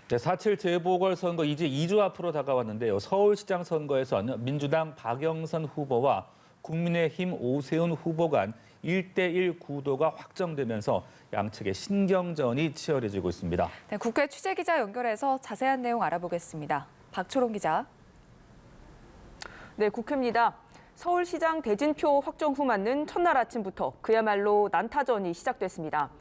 네, 4.7 재보궐선거 이제 2주 앞으로 다가왔는데요. 서울시장 선거에선 민주당 박영선 후보와 국민의힘 오세훈 후보 간 1대1 구도가 확정되면서 양측의 신경전이 치열해지고 있습니다. 네, 국회 취재기자 연결해서 자세한 내용 알아보겠습니다. 박초롱 기자. 네, 국회입니다. 서울시장 대진표 확정 후 맞는 첫날 아침부터 그야말로 난타전이 시작됐습니다.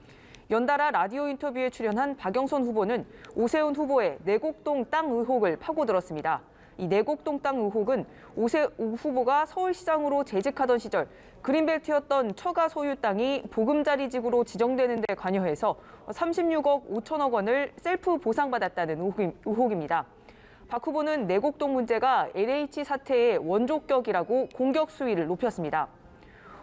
연달아 라디오 인터뷰에 출연한 박영선 후보는 오세훈 후보의 내곡동 땅 의혹을 파고들었습니다. 이 내곡동 땅 의혹은 오세훈 후보가 서울시장으로 재직하던 시절 그린벨트였던 처가 소유 땅이 보금자리지구로 지정되는 데 관여해서 36억 5천억 원을 셀프 보상받았다는 의혹입니다. 박 후보는 내곡동 문제가 LH 사태의 원조격이라고 공격 수위를 높였습니다.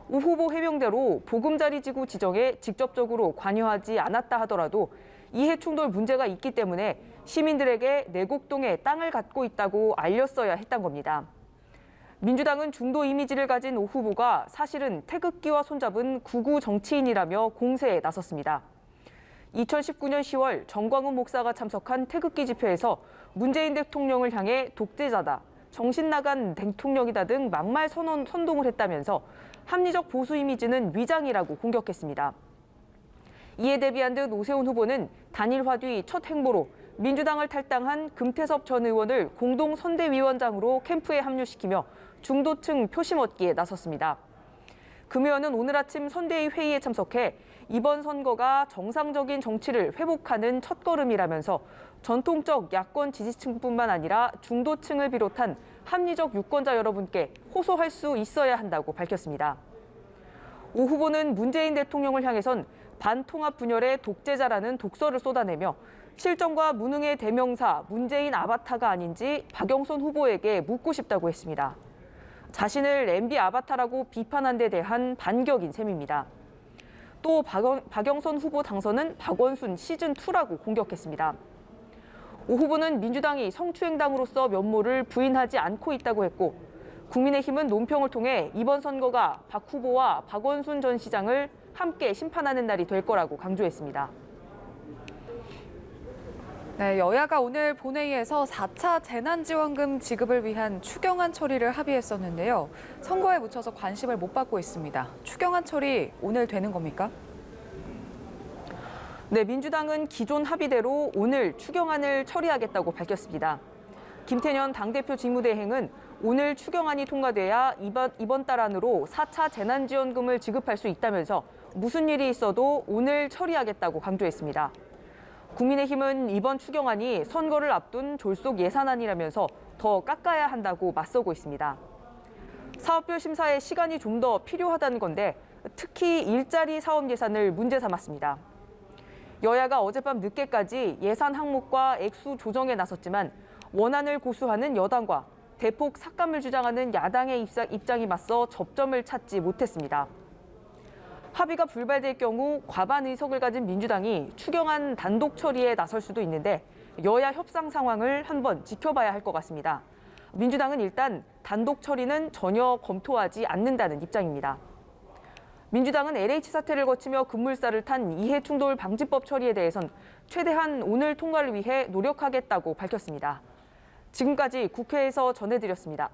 오 후보 해명대로 보금자리지구 지정에 직접적으로 관여하지 않았다 하더라도 이해충돌 문제가 있기 때문에 시민들에게 내곡동에 땅을 갖고 있다고 알렸어야 했던 겁니다. 민주당은 중도 이미지를 가진 오 후보가 사실은 태극기와 손잡은 극우 정치인이라며 공세에 나섰습니다. 2019년 10월 정광훈 목사가 참석한 태극기 집회에서 문재인 대통령을 향해 독재자다, 정신 나간 대통령이다 등 막말 선동을 했다면서 합리적 보수 이미지는 위장이라고 공격했습니다. 이에 대비한 듯 오세훈 후보는 단일화 뒤 첫 행보로 민주당을 탈당한 금태섭 전 의원을 공동 선대위원장으로 캠프에 합류시키며 중도층 표심 얻기에 나섰습니다. 금 의원은 오늘 아침 선대위 회의에 참석해 이번 선거가 정상적인 정치를 회복하는 첫걸음이라면서 전통적 야권 지지층뿐만 아니라 중도층을 비롯한 합리적 유권자 여러분께 호소할 수 있어야 한다고 밝혔습니다. 오 후보는 문재인 대통령을 향해선 반통합 분열의 독재자라는 독설을 쏟아내며 실정과 무능의 대명사 문재인 아바타가 아닌지 박영선 후보에게 묻고 싶다고 했습니다. 자신을 MB 아바타라고 비판한 데 대한 반격인 셈입니다. 또 박영선 후보 당선은 박원순 시즌2라고 공격했습니다. 오 후보는 민주당이 성추행당으로서 면모를 부인하지 않고 있다고 했고 국민의힘은 논평을 통해 이번 선거가 박 후보와 박원순 전 시장을 함께 심판하는 날이 될 거라고 강조했습니다. 네, 여야가 오늘 본회의에서 4차 재난지원금 지급을 위한 추경안 처리를 합의했었는데요. 선거에 묻혀서 관심을 못 받고 있습니다. 추경안 처리 오늘 되는 겁니까? 네, 민주당은 기존 합의대로 오늘 추경안을 처리하겠다고 밝혔습니다. 김태년 당대표 직무대행은 오늘 추경안이 통과돼야 이번 달 안으로 4차 재난지원금을 지급할 수 있다면서 무슨 일이 있어도 오늘 처리하겠다고 강조했습니다. 국민의힘은 이번 추경안이 선거를 앞둔 졸속 예산안이라면서 더 깎아야 한다고 맞서고 있습니다. 사업별 심사에 시간이 좀 더 필요하다는 건데 특히 일자리 사업 예산을 문제 삼았습니다. 여야가 어젯밤 늦게까지 예산 항목과 액수 조정에 나섰지만 원안을 고수하는 여당과 대폭 삭감을 주장하는 야당의 입장이 맞서 접점을 찾지 못했습니다. 합의가 불발될 경우 과반 의석을 가진 민주당이 추경안 단독 처리에 나설 수도 있는데 여야 협상 상황을 한번 지켜봐야 할 것 같습니다. 민주당은 일단 단독 처리는 전혀 검토하지 않는다는 입장입니다. 민주당은 LH 사태를 거치며 급물살을 탄 이해충돌 방지법 처리에 대해선 최대한 오늘 통과를 위해 노력하겠다고 밝혔습니다. 지금까지 국회에서 전해드렸습니다.